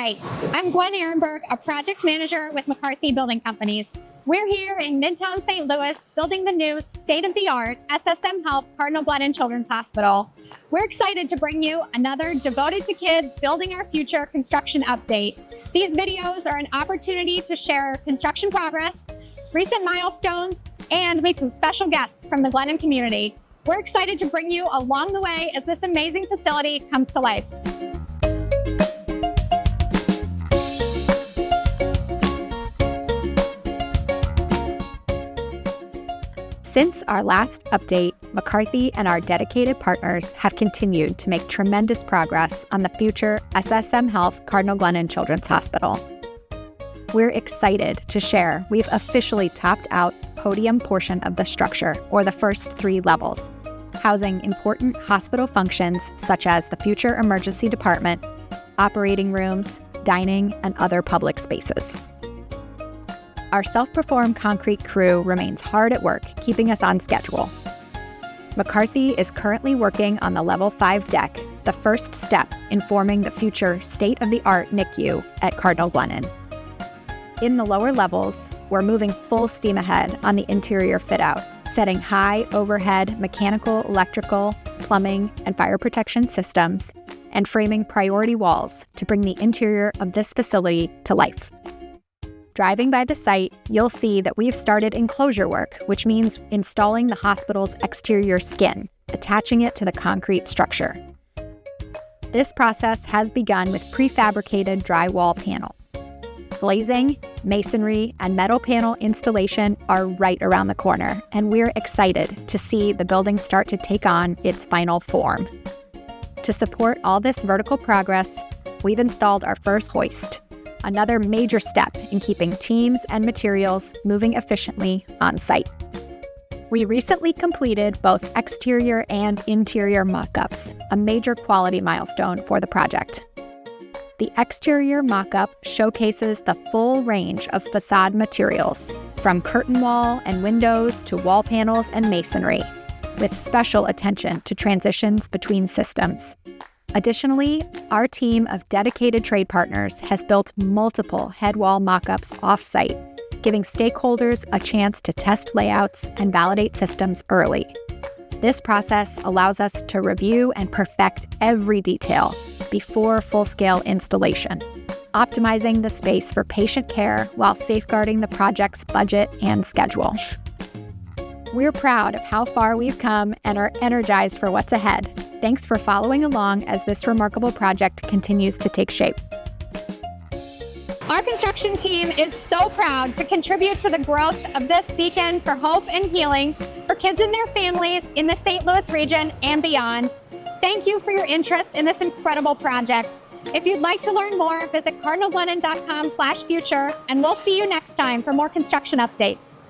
Hi, I'm Gwen Ehrenberg, a project manager with McCarthy Building Companies. We're here in Midtown St. Louis building the new state-of-the-art SSM Health Cardinal Glennon Children's Hospital. We're excited to bring you another devoted to kids building our future construction update. These videos are an opportunity to share construction progress, recent milestones, and meet some special guests from the Glennon community. We're excited to bring you along the way as this amazing facility comes to life. Since our last update, McCarthy and our dedicated partners have continued to make tremendous progress on the future SSM Health Cardinal Glennon Children's Hospital. We're excited to share we've officially topped out podium portion of the structure, or the first 3 levels, housing important hospital functions such as the future emergency department, operating rooms, dining, and other public spaces. Our self-performed concrete crew remains hard at work, keeping us on schedule. McCarthy is currently working on the Level 5 deck, the first step in forming the future state-of-the-art NICU at Cardinal Glennon. In the lower levels, we're moving full steam ahead on the interior fit-out, setting high overhead mechanical, electrical, plumbing, and fire protection systems, and framing priority walls to bring the interior of this facility to life. Driving by the site, you'll see that we've started enclosure work, which means installing the hospital's exterior skin, attaching it to the concrete structure. This process has begun with prefabricated drywall panels. Glazing, masonry, and metal panel installation are right around the corner, and we're excited to see the building start to take on its final form. To support all this vertical progress, we've installed our first hoist, another major step in keeping teams and materials moving efficiently on site. We recently completed both exterior and interior mock-ups, a major quality milestone for the project. The exterior mock-up showcases the full range of facade materials, from curtain wall and windows to wall panels and masonry, with special attention to transitions between systems. Additionally, our team of dedicated trade partners has built multiple head wall mock-ups off-site, giving stakeholders a chance to test layouts and validate systems early. This process allows us to review and perfect every detail before full-scale installation, optimizing the space for patient care while safeguarding the project's budget and schedule. We're proud of how far we've come and are energized for what's ahead. Thanks for following along as this remarkable project continues to take shape. Our construction team is so proud to contribute to the growth of this beacon for hope and healing for kids and their families in the St. Louis region and beyond. Thank you for your interest in this incredible project. If you'd like to learn more, visit cardinalglennon.com/future, and we'll see you next time for more construction updates.